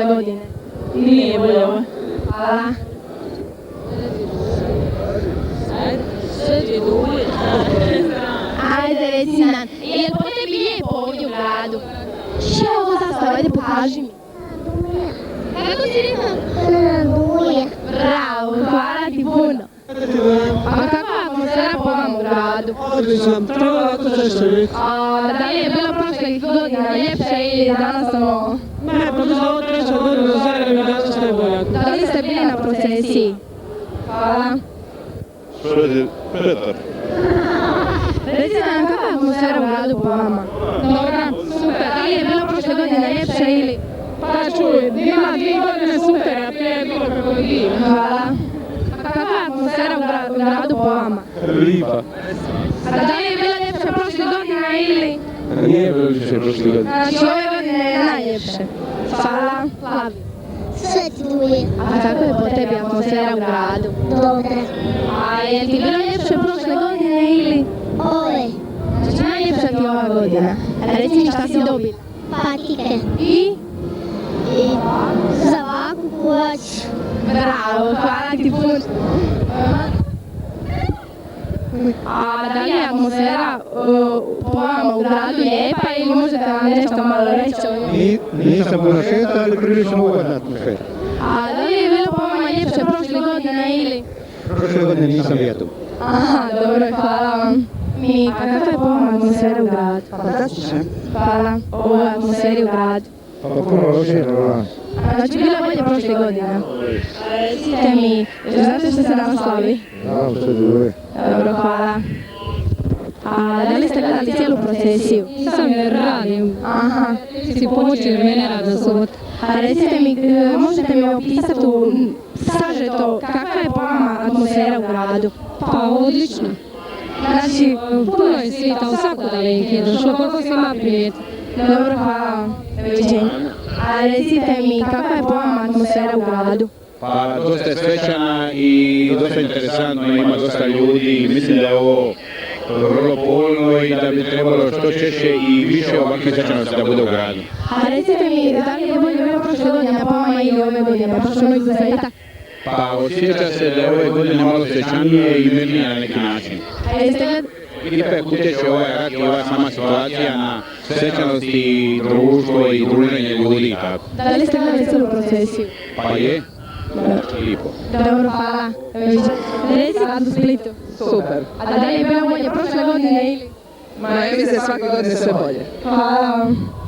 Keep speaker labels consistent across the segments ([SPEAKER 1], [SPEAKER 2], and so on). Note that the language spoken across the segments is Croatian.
[SPEAKER 1] prošle godine? Nije bolje ovo. Hvala. Ajde, reci nam, je li po tebi lijepo ovdje u gradu? Šta je ovo zastava? Ajde, pokaži mi. Kako si rekla?
[SPEAKER 2] Duje.
[SPEAKER 1] Bravo, hvala ti puno. A kakva je atmosfera po vama u gradu?
[SPEAKER 3] Odlično, treba ovako zašto vidjeti.
[SPEAKER 1] Da li je bilo prošlih godina ljepše ili danas ono?
[SPEAKER 3] Ne, pa mislim ovo treća godina zajedno i danas najbolja.
[SPEAKER 1] Da li ste bili na procesiji? Hvala.
[SPEAKER 4] Petar.
[SPEAKER 1] Recite nam kakva je atmosfera u gradu po vama? Dobra, super. Da li je bilo prošle godine ljepše ili?
[SPEAKER 3] Pa čuj, ima 2 godine super, a prije je bilo kako bi bilo.
[SPEAKER 1] Hvala. A kakva je atmosfera u gradu po vama?
[SPEAKER 4] Lipa.
[SPEAKER 1] A da li je bila ljepša prošle godine ili?
[SPEAKER 4] Nije bilo više prošle godine.
[SPEAKER 1] Znači ove godine je najljepše. Hvala. Plavi.
[SPEAKER 2] Sve ti duje.
[SPEAKER 1] A kako je po tebi atmosfera u gradu?
[SPEAKER 2] Dobre.
[SPEAKER 1] A je ti bilo ljepše prošle godine ili?
[SPEAKER 2] Ove.
[SPEAKER 1] Znači najljepša ti ova godina. A reci mi šta si dobila?
[SPEAKER 2] Patike.
[SPEAKER 1] I?
[SPEAKER 2] I za ovakvu kuću.
[SPEAKER 1] Bravo, hvala ti puno. A da li je atmosfera po vama u gradu lijepa ili možete vam nešto malo reći o njoj?
[SPEAKER 5] Nisam puno šeta, ali prilično ugodna atmosfera.
[SPEAKER 1] A da li je bilo po vama ljepše prošle godine ili?
[SPEAKER 5] Prošle godine nisam bio tu.
[SPEAKER 1] Aha, dobro, hvala vam. A kakva je po vama atmosfera u gradu?
[SPEAKER 5] Fantastično.
[SPEAKER 1] Hvala, o atmosferi u gradu.
[SPEAKER 5] Pa puno lošije od vas.
[SPEAKER 1] Znači, bilo je bolje prošle godine. Recite mi, znate što se danas slavi?
[SPEAKER 5] Da, sve duje.
[SPEAKER 1] Dobro, hvala. A da li ste gledali cijelu procesiju?
[SPEAKER 6] Sam jer radim.
[SPEAKER 1] Aha.
[SPEAKER 6] Si pomoći jer mene radna subota.
[SPEAKER 1] A recite mi, možete mi opisati sažeto kakva je po vama atmosfera u gradu?
[SPEAKER 6] Pa odlično.
[SPEAKER 1] Znači,
[SPEAKER 6] Puno je svita, u svakuda ih je došlo, koliko svima prijeti.
[SPEAKER 1] dobro, hvala vam. Doviđenja. A recite mi, kakva je po vama atmosfera u gradu?
[SPEAKER 4] Pa dosta je svečana i dosta interesantno, ima dosta ljudi i mislim da je ovo vrlo polno i da bi trebalo što češće i više ovakvih svečanosti da bude u gradu.
[SPEAKER 1] A recite mi, da li je bolje bilo prošle godine po vama ili ove godine, baš ono izuzetak?
[SPEAKER 4] Pa osjeća se da je ove godine malo svečanije i mirnije na neki način.
[SPEAKER 1] A jeste gledali?
[SPEAKER 4] Ipak utječe ovaj rat i ova sama situacija na svečanosti, društvo i druženje ljudi i tako.
[SPEAKER 1] Da li ste gledali cijelu procesiju?
[SPEAKER 4] Pa je, lipo.
[SPEAKER 1] Dobro, hvala. Reci grad u Splitu.
[SPEAKER 3] Super.
[SPEAKER 1] A da li je bilo bolje prošle godine ili?
[SPEAKER 3] Ma ja mislim svake godine sve bolje.
[SPEAKER 1] Hvala vam.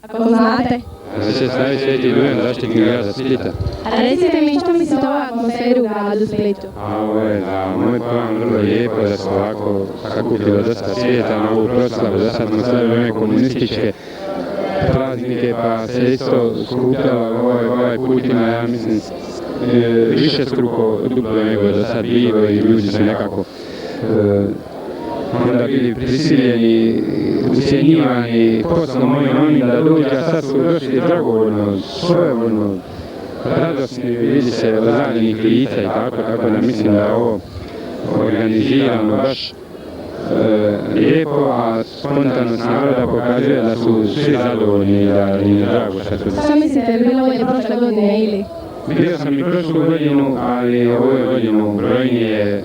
[SPEAKER 1] Ako znate.
[SPEAKER 7] Da se slavi Sveti Dujan, zaštitnik grada Splita.
[SPEAKER 1] A recite mi što mislite o ovoj atmosferi u gradu Splitu?
[SPEAKER 7] A ovo je da moj plan vrlo lijepo da se ovako sakupilo dosta svijeta na ovu proslavu. Do sad smo slavili one komunističke praznike pa se isto skupljalo ovaj put ima, ja mislim, više struko duplo nego do sad bilo i ljudi su nekako onda bili prisiljeni, ucjenjivani poslom onim da dođe, a sad su došli dragovoljno, svojevoljno, radosni, vidi se ozaljenih lica i tako da mislim da je ovo organizirano baš lijepo, a spontanost naroda pokazuje da su svi zadovoljni i da im je drago što su.
[SPEAKER 1] Što mislite, je bilo bolje prošle godine ili?
[SPEAKER 7] Bio sam i prošlu godinu, ali ove godinu brojnije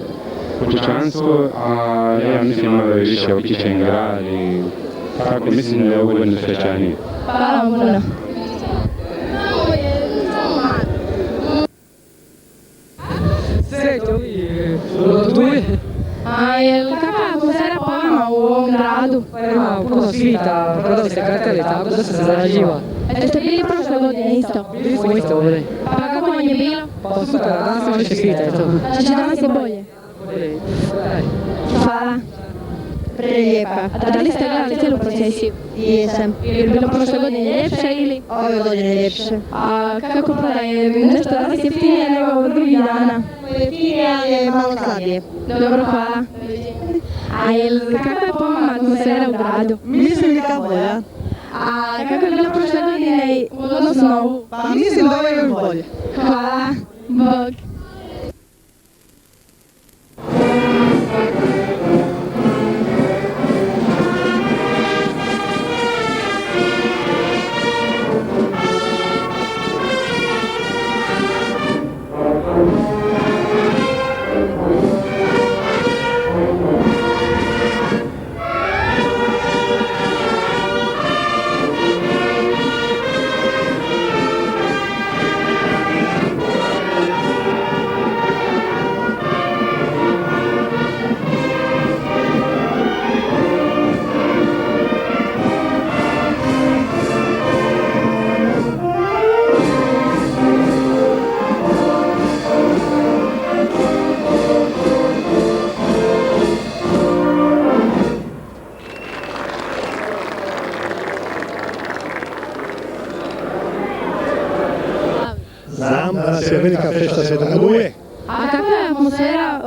[SPEAKER 7] pučanstvo, a ja mislim malo je više okićen grad i tako mislim da je ovo godinu svečanije.
[SPEAKER 1] Hvala vam puno.
[SPEAKER 3] Srećo, duje.
[SPEAKER 1] A je li kakva je atmosfera po vama u ovom gradu?
[SPEAKER 3] Ima puno svita, prodaju se karteli, tako da se zarađiva.
[SPEAKER 1] Jeste bili prošle godine isto?
[SPEAKER 3] Bili smo isto ovdje.
[SPEAKER 1] Pa kako vam je bilo?
[SPEAKER 3] Pa super, a danas ima više svita, eto.
[SPEAKER 1] Znači danas je bolje? Hvala. Prelijepa. A da li ste gledali cijelu procesiju?
[SPEAKER 2] Jesam.
[SPEAKER 1] Je bilo prošle godine ljepše ili?
[SPEAKER 2] Ove godine ljepše.
[SPEAKER 1] A kako prodaje? Nešto danas jeftinije nego drugih dana?
[SPEAKER 2] Jeftinije, ali je malo slabije.
[SPEAKER 1] Dobro, hvala. Kakva je po vama atmosfera u gradu?
[SPEAKER 8] Mislim neka bolja.
[SPEAKER 1] A kako je bilo prošle godine u odnosu na ovu?
[SPEAKER 8] Pa mislim da je još bolje.
[SPEAKER 1] Hvala, Bog.
[SPEAKER 5] Znam, danas je velika fešta Svetog Oluje.
[SPEAKER 1] A kakva je atmosfera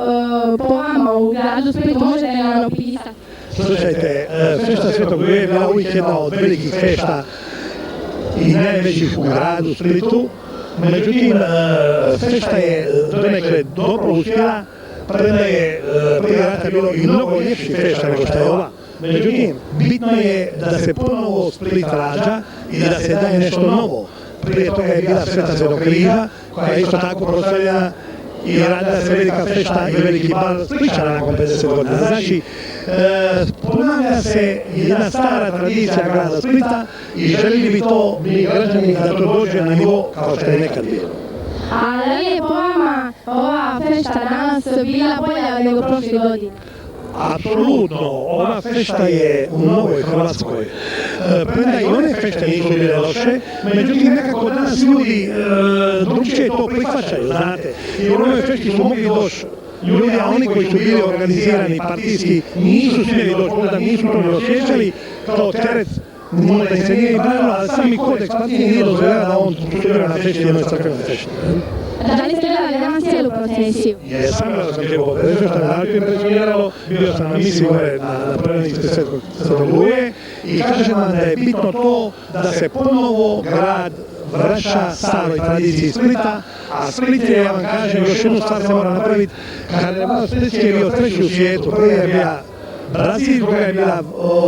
[SPEAKER 1] po vama u gradu Splitu? Možete li nam opisati?
[SPEAKER 5] Slušajte, fešta Svetog Oluje je bila uvijek jedna od velikih fešta i najvećih u gradu Splitu. Međutim, fešta je donekle dobro uspjela, premda je prije rata bilo i mnogo ljepših fešta nego što je ova. Međutim, bitno je da se ponovo Split rađa i da se daje nešto novo. Prije toga je bila Sveta Svetog Križa, koja je isto tako proslavljena i radila se velika fešta i veliki bal Spličana nakon 50 godina. Znači, ponavlja se jedna stara tradicija grada Splita i željeli bi to mi građani da to dođe na nivo kao što je nekad bilo.
[SPEAKER 1] A da li je po vama ova fešta danas bila bolja nego prošle godine?
[SPEAKER 5] Apsolutno, ova fešta je u Novoj Hrvatskoj. Premda i one fešte nisu bile loše, međutim nekako danas ljudi drugčije to prihvaćaju, znate. I u ovoj fešti su mogli doći ljudi, a oni koji su bili organizirani partijski nisu smjeli doći, možda nisu to ni osjećali kao teret. Možda im se nije i branilo, ali sami kodeks partije nije dozvoljava da on sudjeluje na fešti, jednoj crkvenoj fešti.
[SPEAKER 1] Da li ste gledali danas cijelu procesiju?
[SPEAKER 5] Jesam, gledao sam cijelu procesiju, što me naravno impresioniralo, bio sam na misiji gore na prvenju ispred Svetog Oluje i kažem vam da je bitno to da se ponovo grad vraća staroj tradiciji Splita, a Split je, ja vam kažem, još jednu stvar se mora napraviti, kada je malo Split je bio treći u svijetu, prvi je bila Brazil, druga je bila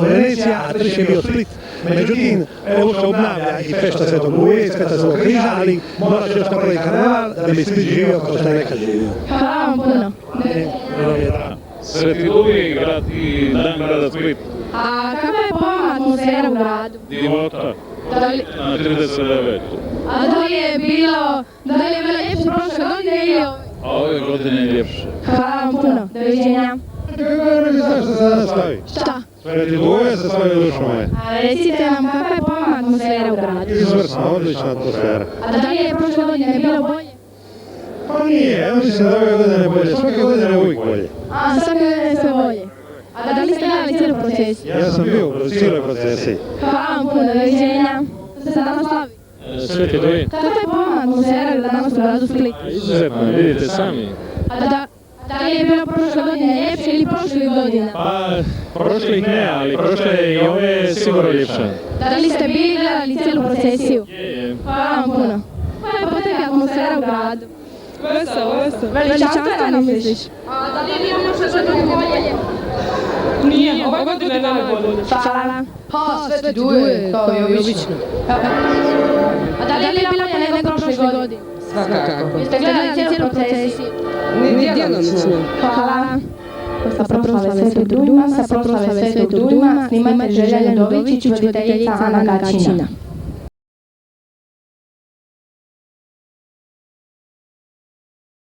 [SPEAKER 5] Venecija, a treći je bio Split. Međutim, evo se obnavlja i fešta Svetog Oluje i Sveta Svetog Križa, ali mora se još napraviti karneval da bi Split živio kao što je nekad živio.
[SPEAKER 1] Hvala vam puno.
[SPEAKER 4] Sveti Oluje i dan grada Split.
[SPEAKER 1] A kakva je po vama atmosfera u gradu?
[SPEAKER 4] Divota. Na 39.
[SPEAKER 1] A da li je bilo ljepše prošle godine ili ove?
[SPEAKER 4] A ove godine je ljepše.
[SPEAKER 1] Hvala vam puno. Doviđenja.
[SPEAKER 5] Ne bi znaš što se danas slavi.
[SPEAKER 1] Šta?
[SPEAKER 5] Sveti Oluje se slavi dušo moje.
[SPEAKER 1] A recite nam kakva je po vama atmosfera u gradu?
[SPEAKER 5] Izvrsna, odlična atmosfera.
[SPEAKER 1] A da li je prošle godine bilo bolje?
[SPEAKER 5] Pa nije, ja mislim da ove godine bolje, svake godine je uvijek bolje.
[SPEAKER 1] A svake godine sve bolje. A da li ste gledali cijelu procesiju?
[SPEAKER 5] Ja sam bio u cijeloj procesiji.
[SPEAKER 1] Hvala vam puno, doviđenja. Što se danas slavi?
[SPEAKER 4] Sveti Oluje.
[SPEAKER 1] Kakva je po vama atmosfera danas u gradu Split?
[SPEAKER 4] Izuzetno, vidite sami.
[SPEAKER 1] A da li je bilo prošle godine ljepše ili prošlih godina?
[SPEAKER 4] Pa, prošlih ne, ali prošle i ove sigurno ljepše.
[SPEAKER 1] Da li ste bili gledali cijelu procesiju? Hvala vam puno. Koja je po tebi atmosfera u gradu?
[SPEAKER 3] Veselo.
[SPEAKER 1] Veličanstveno misliš?
[SPEAKER 3] A da li je bilo prošle godine bolje? Nije, ova godina je najbolje.
[SPEAKER 1] Hvala.
[SPEAKER 8] Ha, Sveti Oluje, kao i obično.
[SPEAKER 1] A da li je bilo bolje nego prošle godine?
[SPEAKER 8] Svakako.
[SPEAKER 1] Jeste gledali cijelu procesiju?
[SPEAKER 8] Ni djelomično.
[SPEAKER 1] Hvala. Sa proslave Svetog Dujma, snimatelj Želja Ljodovičić, voditeljica Ana Gačina.